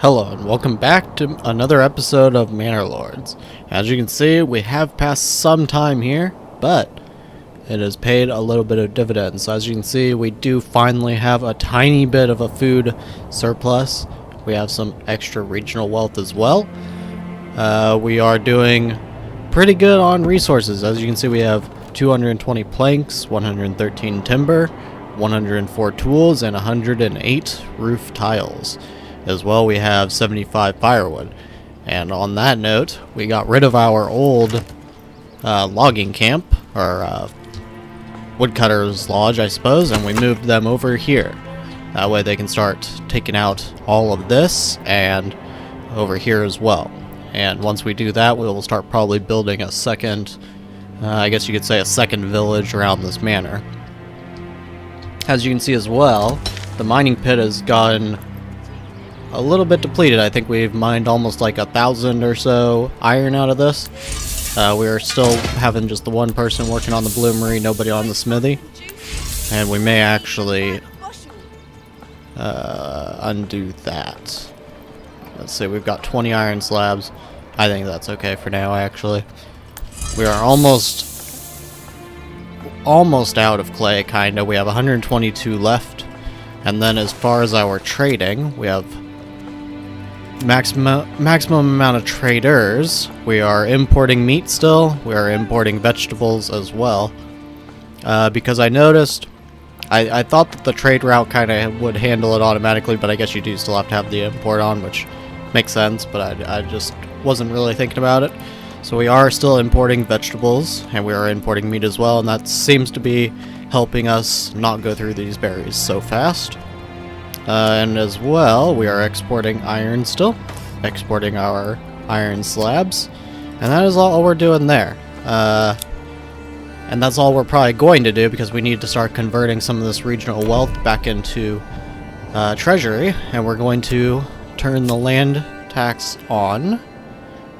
Hello and welcome back to another episode of Manor Lords. As you can see, we have passed some time here, but it has paid a little bit of dividends. So as you can see, we do finally have a tiny bit of a food surplus. We have some extra regional wealth as well. We are doing pretty good on resources. As you can see, we have 220 planks, 113 timber, 104 tools, and 108 roof tiles. As well, we have 75 firewood. And on that note, we got rid of our old logging camp, or woodcutter's lodge, I suppose, and we moved them over here. That way they can start taking out all of this and over here as well. And once we do that, we will start probably building a second, I guess you could say a second village around this manor. As you can see as well, the mining pit has gotten a little bit depleted. I think we've mined almost like 1,000 or so iron out of this. We are still having just the one person working on the bloomery, nobody on the smithy. And we may actually undo that. Let's see, we've got 20 iron slabs. I think that's okay for now, actually. We are almost out of clay, kinda. We have 122 left. And then as far as our trading, we have maximum amount of traders. We are importing meat still. We are importing vegetables as well. Because I noticed, I thought that the trade route kind of would handle it automatically, but I guess you do still have to have the import on, which makes sense, but I just wasn't really thinking about it. So we are still importing vegetables, and we are importing meat as well, and that seems to be helping us not go through these berries so fast. And as well, we are exporting iron still, exporting our iron slabs, and that is all we're doing there. And that's all we're probably going to do, because we need to start converting some of this regional wealth back into treasury, and we're going to turn the land tax on.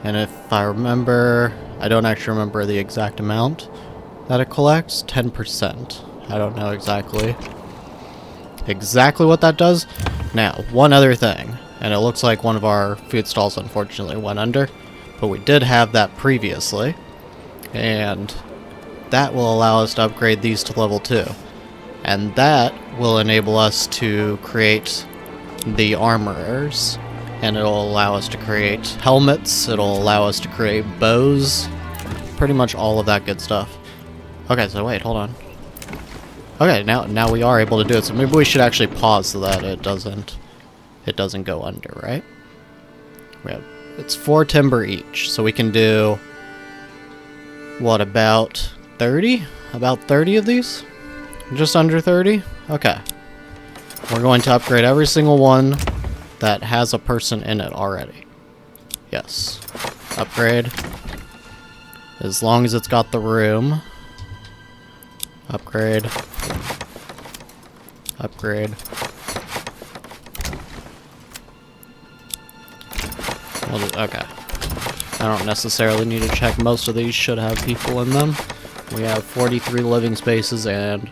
And if I remember, I don't actually remember the exact amount that it collects, 10%. I don't know exactly what that does. Now, one other thing, and it looks like one of our food stalls unfortunately went under, but we did have that previously, and that will allow us to upgrade these to level 2, and that will enable us to create the armorers, and it'll allow us to create helmets, it'll allow us to create bows, pretty much all of that good stuff. Okay, so wait, hold on. Okay, now we are able to do it, so maybe we should actually pause so that it doesn't go under, right? It's 4 timber each, so we can do, what, about 30? About 30 of these? Just under 30? Okay. We're going to upgrade every single one that has a person in it already. Yes. Upgrade. As long as it's got the room. Upgrade. Upgrade. Okay. I don't necessarily need to check. Most of these should have people in them. We have 43 living spaces and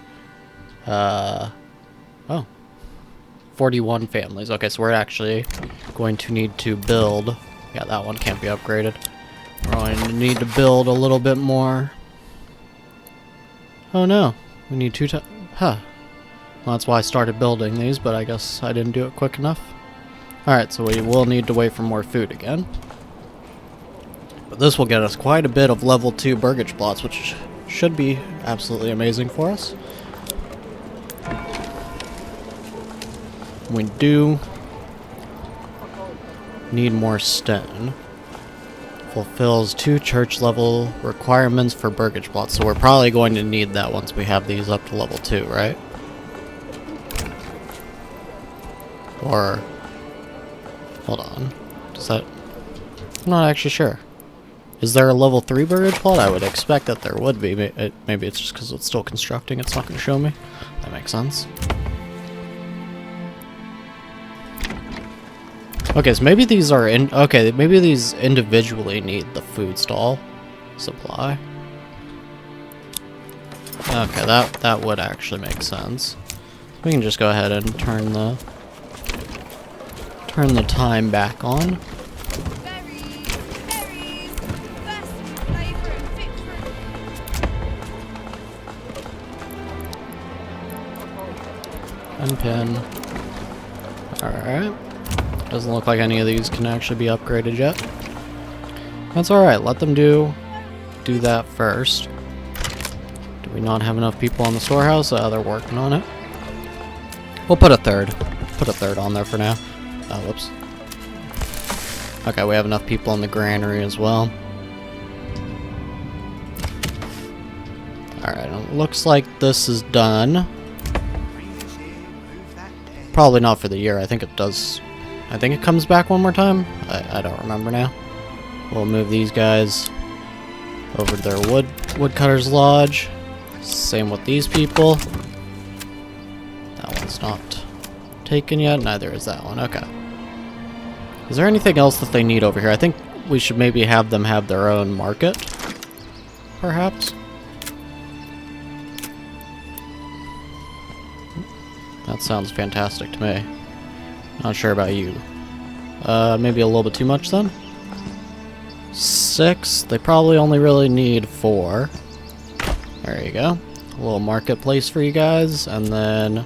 41 families. Okay, so we're actually going to need to build. Yeah, that one can't be upgraded. We're going to need to build a little bit more. Oh no, we need 2 times. Huh. Well, that's why I started building these, but I guess I didn't do it quick enough. Alright, so we will need to wait for more food again. But this will get us quite a bit of level 2 burgage plots, which should be absolutely amazing for us. We do need more stone. Fulfills 2 church level requirements for burgage plots, so we're probably going to need that once we have these up to level 2, right? Or hold on, does that? I'm not actually sure. Is there a level 3 burgage plot? I would expect that there would be. Maybe it's just because it's still constructing, it's not going to show me. That makes sense. Okay, so maybe these are maybe these individually need the food stall supply. Okay, that would actually make sense. We can just go ahead and turn turn the time back on. And pin. Alright. Doesn't look like any of these can actually be upgraded yet. That's alright, let them do that first. Do we not have enough people on the storehouse? They're working on it. We'll put a third. Put a third on there for now. Oh, whoops. Okay, we have enough people in the granary as well. Alright, it looks like this is done. Probably not for the year. I think it does. I think it comes back one more time. I don't remember now. We'll move these guys over to their woodcutter's lodge. Same with these people. That one's not taken yet. Neither is that one. Okay. Is there anything else that they need over here? I think we should maybe have them have their own market. Perhaps. That sounds fantastic to me. Not sure about you. Maybe a little bit too much then? 6. They probably only really need 4. There you go. A little marketplace for you guys, and then...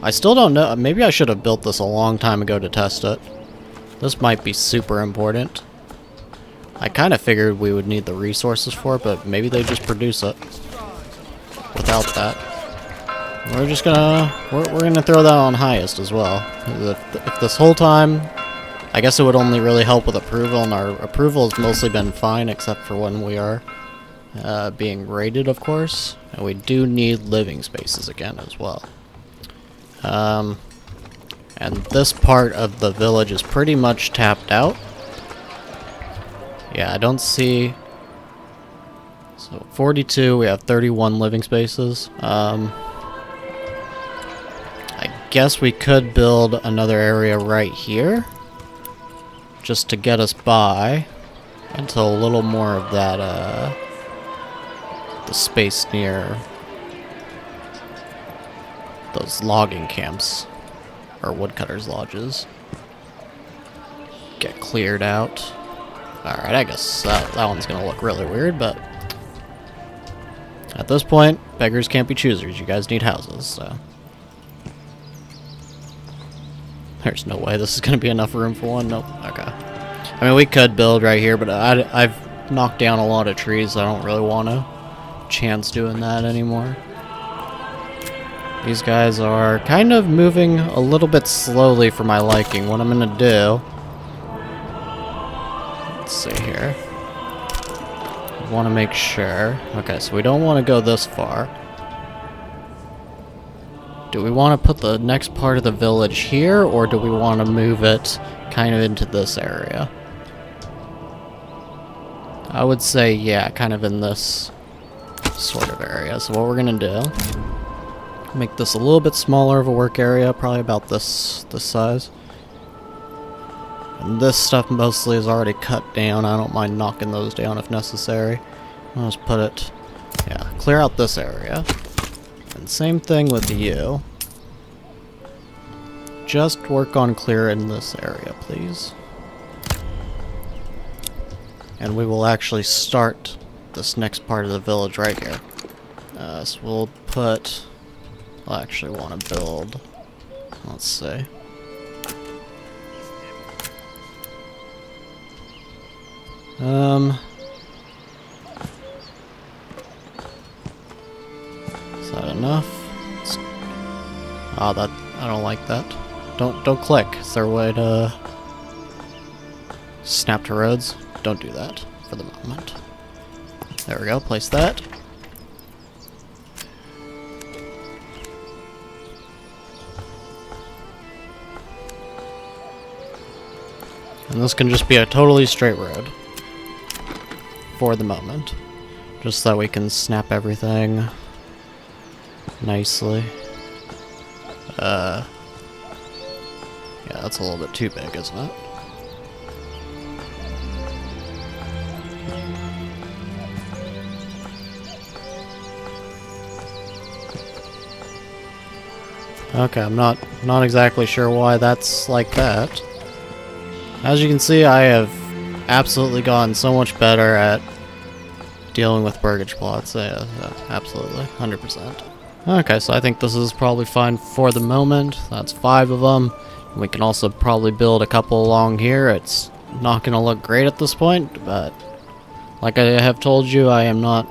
I still don't know. Maybe I should have built this a long time ago to test it. This might be super important. I kind of figured we would need the resources for it, but maybe they just produce it without that. We're just gonna... We're gonna throw that on highest as well. If this whole time... I guess it would only really help with approval, and our approval has mostly been fine, except for when we are being raided, of course. And we do need living spaces again as well. And this part of the village is pretty much tapped out. Yeah, I don't see... So, 42, we have 31 living spaces. I guess we could build another area right here, just to get us by until a little more of that, the space near those logging camps, or woodcutters' lodges, get cleared out. Alright, I guess that one's gonna look really weird, but at this point, beggars can't be choosers. You guys need houses, so... There's no way this is going to be enough room for one. Nope. Okay. I mean, we could build right here, but I've knocked down a lot of trees, so I don't really want to chance doing that anymore. These guys are kind of moving a little bit slowly for my liking. What I'm going to do... Let's see here. I want to make sure... Okay, so we don't want to go this far. Do we want to put the next part of the village here, or do we want to move it kind of into this area? I would say, yeah, kind of in this sort of area. So what we're going to do, make this a little bit smaller of a work area, probably about this size. And this stuff mostly is already cut down. I don't mind knocking those down if necessary. I'll just put it, yeah, clear out this area. And same thing with you. Just work on clearing this area, please. And we will actually start this next part of the village right here. So we'll put... I'll actually want to build... Let's see. Is that enough? Oh, that... I don't like that. Don't click. Is there a way to... Snap to roads? Don't do that for the moment. There we go, place that. And this can just be a totally straight road. For the moment. Just so we can snap everything nicely. Yeah, that's a little bit too big, isn't it? Okay, I'm not exactly sure why that's like that. As you can see, I have absolutely gotten so much better at dealing with burgage plots. Yeah, absolutely, 100%. Okay, so I think this is probably fine for the moment. That's 5 of them. We can also probably build a couple along here. It's not going to look great at this point, but like I have told you, I am not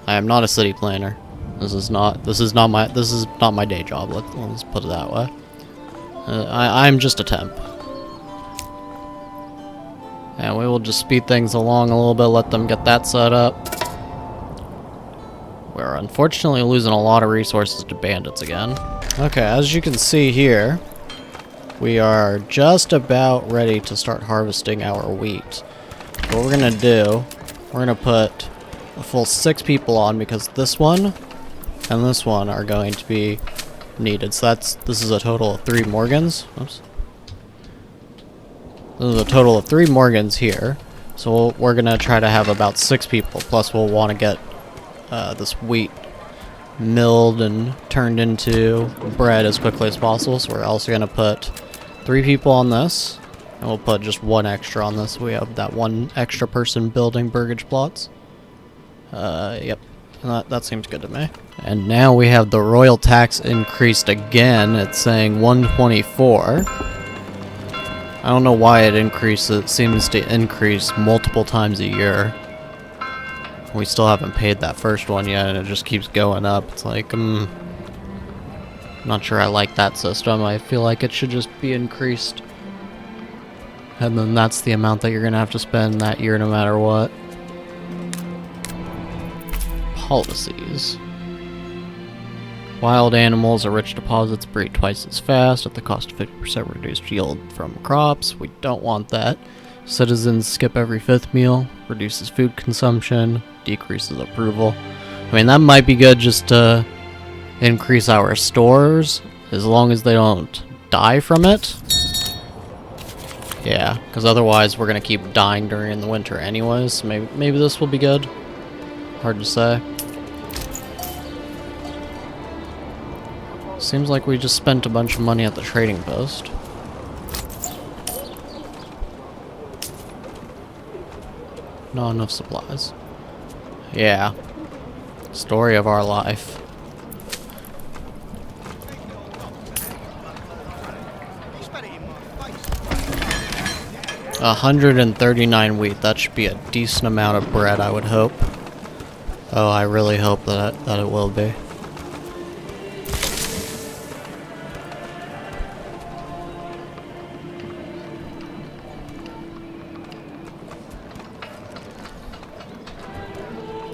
a city planner. This is not my day job. Let's put it that way. I'm just a temp. And we will just speed things along a little bit, let them get that set up. We're unfortunately losing a lot of resources to bandits again. Okay, as you can see here, we are just about ready to start harvesting our wheat. What we're gonna do, we're gonna put a full 6 people on because this one and this one are going to be needed. So this is a total of 3 Morgans. Oops. This is a total of 3 Morgans here. So we're gonna try to have about 6 people. Plus we'll want to get this wheat milled and turned into bread as quickly as possible. So we're also gonna put 3 people on this. And we'll put just 1 extra on this. We have that 1 extra person building burgage plots. Yep. That seems good to me. And now we have the royal tax increased again. It's saying 124. I don't know why it increases. It seems to increase multiple times a year. We still haven't paid that first one yet, and it just keeps going up. It's like, not sure I like that system. I feel like it should just be increased. And then that's the amount that you're going to have to spend that year no matter what. Policies. Wild animals or rich deposits breed twice as fast at the cost of 50% reduced yield from crops. We don't want that. Citizens skip every 5th meal. Reduces food consumption. Decreases approval. I mean, that might be good just to increase our stores, as long as they don't die from it. Yeah, because otherwise we're going to keep dying during the winter anyways. So maybe this will be good. Hard to say. Seems like we just spent a bunch of money at the trading post. Not enough supplies. Yeah. Story of our life. 139 wheat. That should be a decent amount of bread, I would hope. Oh, I really hope that it will be.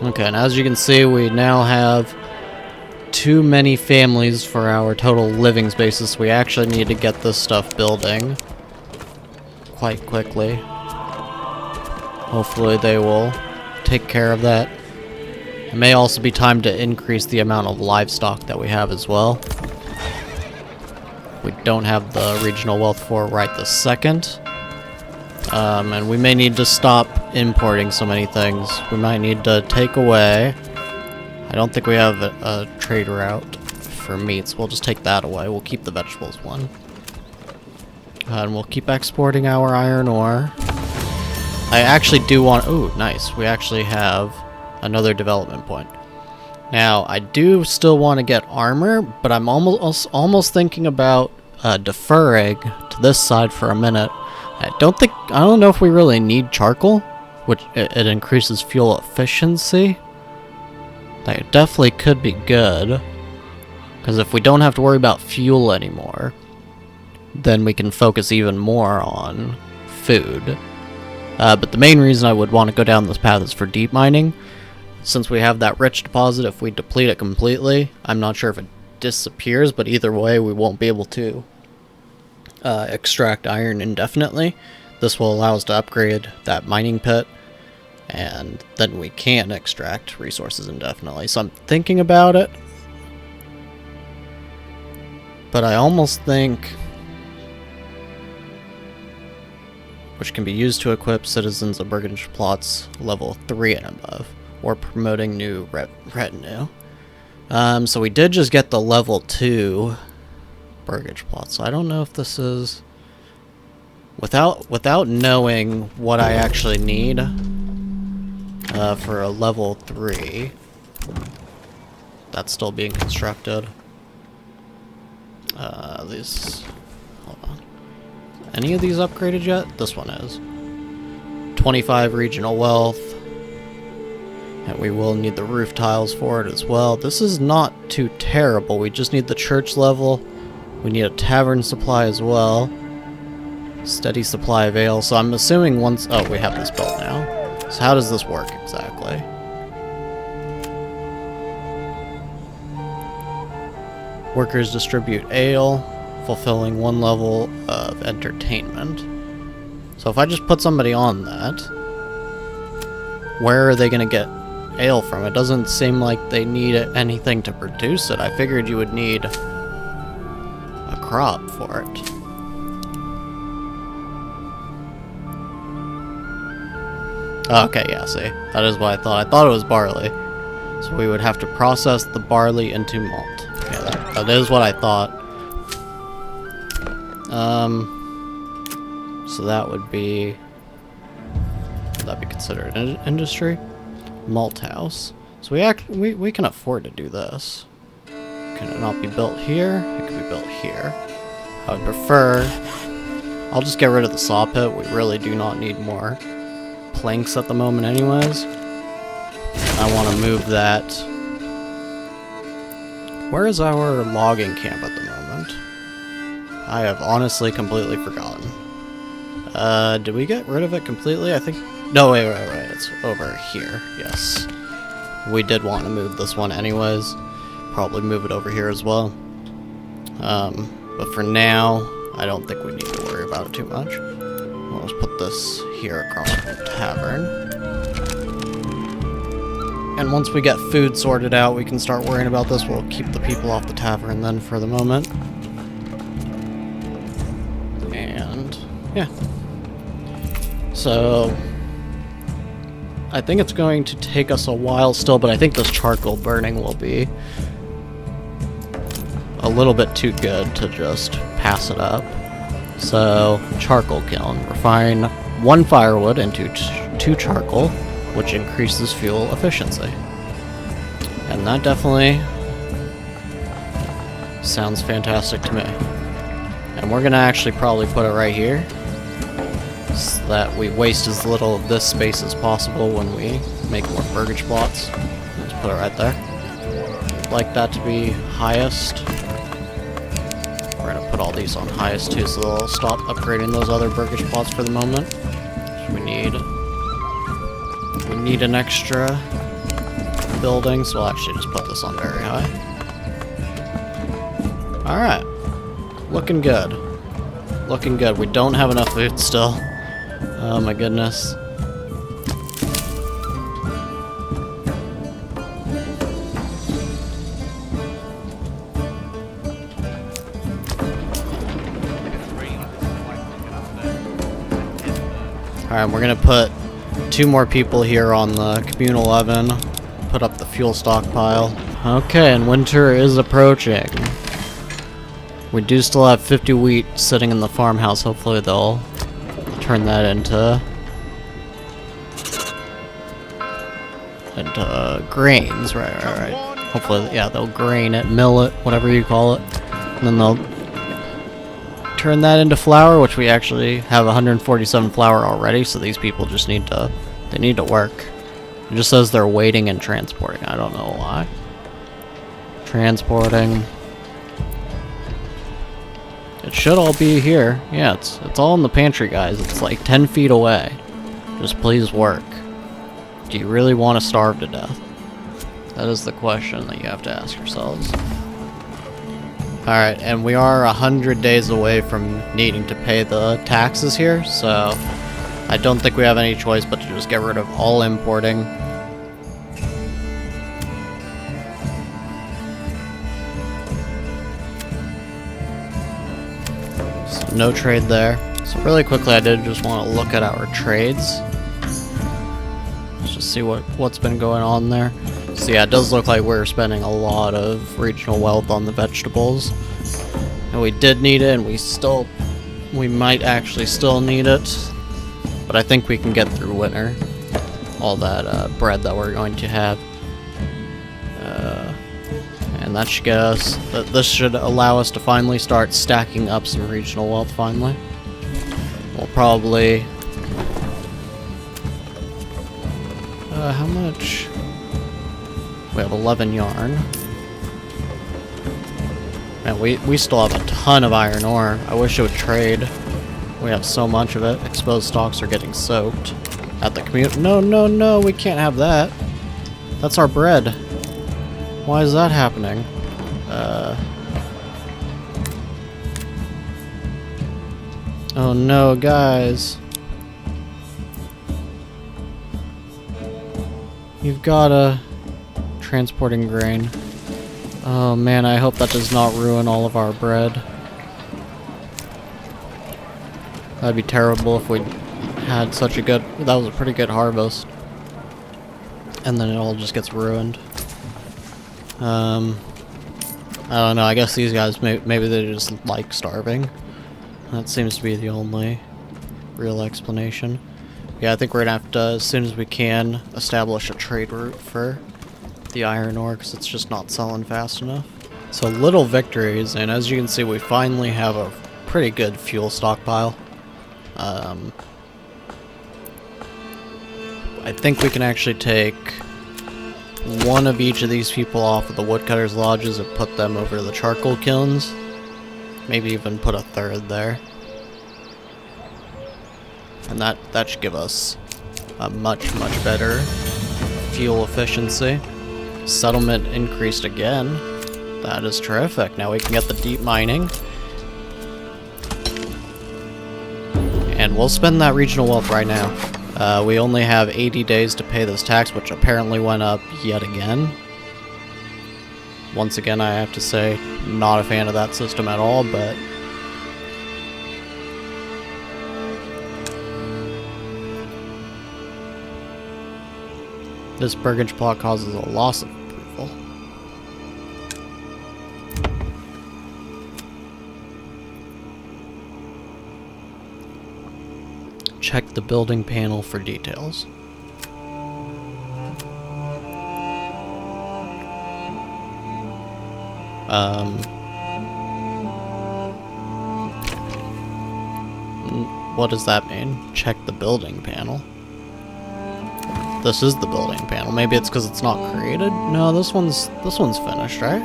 Okay, and as you can see, we now have too many families for our total living spaces. We actually need to get this stuff building quite quickly. Hopefully they will take care of that. It may also be time to increase the amount of livestock that we have as well. We don't have the regional wealth for right this second. And we may need to stop importing so many things. We might need to take away... I don't think we have a trade route for meats. We'll just take that away. We'll keep the vegetables one. And we'll keep exporting our iron ore. I actually do want... Ooh, nice. We actually have another development point. Now, I do still want to get armor, but I'm almost thinking about deferring to this side for a minute. I don't know if we really need charcoal, which it increases fuel efficiency. That definitely could be good, because if we don't have to worry about fuel anymore, then we can focus even more on food. But the main reason I would want to go down this path is for deep mining. Since we have that rich deposit, if we deplete it completely, I'm not sure if it disappears, but either way we won't be able to extract iron indefinitely. This will allow us to upgrade that mining pit, and then we can extract resources indefinitely. So I'm thinking about it, but I almost think which can be used to equip citizens of burgage plots level 3 and above, or promoting new retinue. So we did just get the level 2 burgage plots. So I don't know if this is... Without knowing what I actually need for a level 3, that's still being constructed. These... Hold on. Any of these upgraded yet? This one is. 25 regional wealth. And we will need the roof tiles for it as well. This is not too terrible. We just need the church level. We need a tavern supply as well. Steady supply of ale. So I'm assuming once... Oh, we have this built now. So how does this work exactly? Workers distribute ale, fulfilling 1 level of entertainment. So if I just put somebody on that, where are they going to get ale from? It doesn't seem like they need anything to produce it. I figured you would need a crop for it. Okay, yeah, see. That is what I thought. I thought it was barley. So we would have to process the barley into malt. Yeah, that is what I thought. So that would be... Would that be considered an industry? Malt house. So we can afford to do this. Can it not be built here? It can be built here. I would prefer... I'll just get rid of the saw pit. We really do not need more planks at the moment anyways. I want to move that. Where is our logging camp at the moment? I have honestly completely forgotten. Did we get rid of it completely? I think... No, wait. It's over here. Yes. We did want to move this one anyways. Probably move it over here as well. But for now, I don't think we need to worry about it too much. We'll just put this here across from the tavern. And once we get food sorted out, we can start worrying about this. We'll keep the people off the tavern then for the moment. And, yeah. So, I think it's going to take us a while still, but I think this charcoal burning will be a little bit too good to just pass it up. So, charcoal kiln. Refine 1 firewood into 2 charcoal, which increases fuel efficiency. And that definitely sounds fantastic to me. And we're gonna actually probably put it right here, so that we waste as little of this space as possible when we make more burgage plots. Let's put it right there. I'd like that to be highest. We're gonna put all these on highest too, so they'll stop upgrading those other burgage plots for the moment. So we need an extra building, so we'll actually just put this on very high. Alright. Looking good. Looking good. We don't have enough food still. Oh my goodness. Alright, we're gonna put 2 more people here on the communal oven. Put up the fuel stockpile. Okay, and winter is approaching. We do still have 50 wheat sitting in the farmhouse. Hopefully they'll turn that into grains. Right. Hopefully, yeah, they'll grain it, mill it, whatever you call it. And then they'll turn that into flour, which we actually have 147 flour already, so these people just need to work. It just says they're waiting and transporting. I don't know why. Transporting. It should all be here. Yeah, it's all in the pantry, guys. It's like 10 feet away. Just please work. Do you really want to starve to death? That is the question that you have to ask yourselves. Alright, and we are 100 days away from needing to pay the taxes here, so I don't think we have any choice but to just get rid of all importing. So no trade there. So really quickly, I did just want to look at our trades. Let's just see what's been going on there. So yeah, it does look like we're spending a lot of regional wealth on the vegetables. And we did need it, and we might actually still need it. But I think we can get through winter. All that bread that we're going to have. And that should get us, this should allow us to finally start stacking up some regional wealth finally. We'll probably, how much? We have 11 yarn. Man, we still have a ton of iron ore. I wish it would trade. We have so much of it. Exposed stocks are getting soaked. At the commute. No, no, no, we can't have that. That's our bread. Why is that happening? Oh no, guys. You've gotta... Transporting grain. Oh man, I hope that does not ruin all of our bread. That'd be terrible if we had such a good... That was a pretty good harvest. And then it all just gets ruined. I don't know, I guess these guys, maybe they just like starving. That seems to be the only real explanation. Yeah, I think we're gonna have to, as soon as we can, establish a trade route for the iron ore, because it's just not selling fast enough. So little victories, and as you can see, we finally have a pretty good fuel stockpile. I think we can actually take one of each of these people off of the woodcutters' lodges and put them over to the charcoal kilns. Maybe even put a third there. And that should give us a much, much better fuel efficiency. Settlement increased again. That is terrific. Now we can get the deep mining. And we'll spend that regional wealth right now. We only have 80 days to pay this tax, which apparently went up yet again. Once again, I have to say, not a fan of that system at all, but... This burgage plot causes a loss of approval. Check the building panel for details. What does that mean? Check the building panel. This is the building panel. Maybe it's because it's not created? No, this one's finished, right?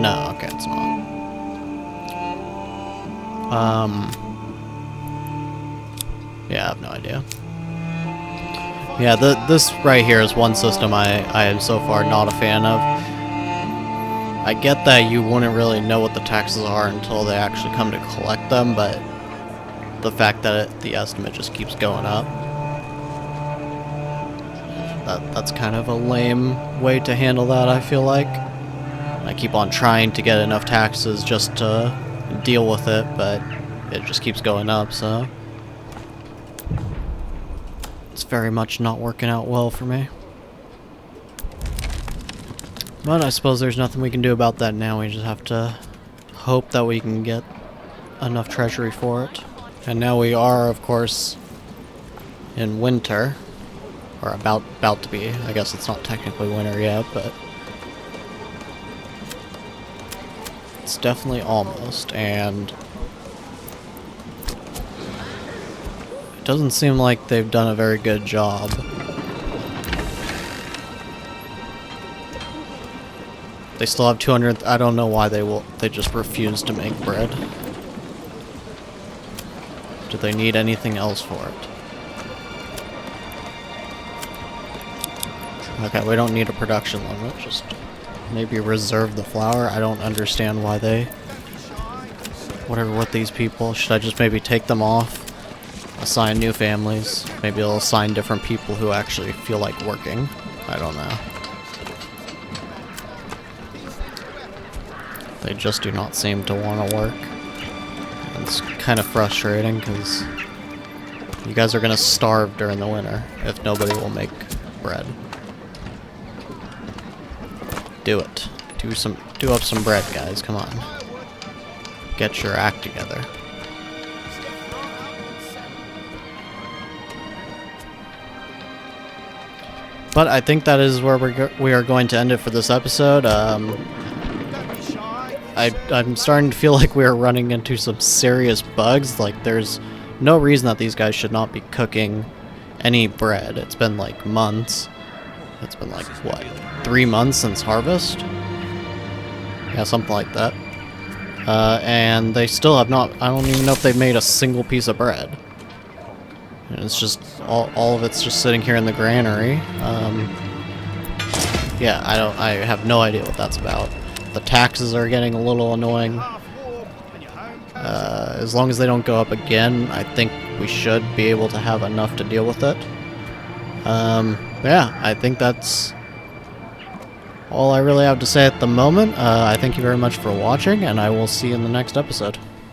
No, okay, it's not. Yeah, I have no idea. Yeah, this right here is one system I am so far not a fan of. I get that you wouldn't really know what the taxes are until they actually come to collect them, but the fact that the estimate just keeps going up, that's kind of a lame way to handle that, I feel like. I keep on trying to get enough taxes just to deal with it, but it just keeps going up, so... It's very much not working out well for me. But I suppose there's nothing we can do about that now. We just have to hope that we can get enough treasury for it. And now we are, of course, in winter. Or about to be. I guess it's not technically winter yet, but... It's definitely almost, and... It doesn't seem like they've done a very good job. They still have 200. I don't know why they just refuse to make bread. Do they need anything else for it? Okay, we don't need a production limit. Just maybe reserve the flour. I don't understand why they... Whatever with these people. Should I just maybe take them off? Assign new families. Maybe they'll assign different people who actually feel like working. I don't know. They just do not seem to want to work. It's kind of frustrating because you guys are going to starve during the winter if nobody will make bread. Do it. Do up some bread, guys. Come on. get your act together. But I think that is where we are going to end it for this episode. I'm starting to feel like we are running into some serious bugs. Like, there's no reason that these guys should not be cooking any bread. It's been like months. It's been like, what, 3 months since harvest? Yeah, something like that. And they still have not, I don't even know if they've made a single piece of bread. And it's just, all of it's just sitting here in the granary. Yeah, I have no idea what that's about. The taxes are getting a little annoying. As long as they don't go up again, I think we should be able to have enough to deal with it. Yeah, I think that's all I really have to say at the moment. I thank you very much for watching, and I will see you in the next episode.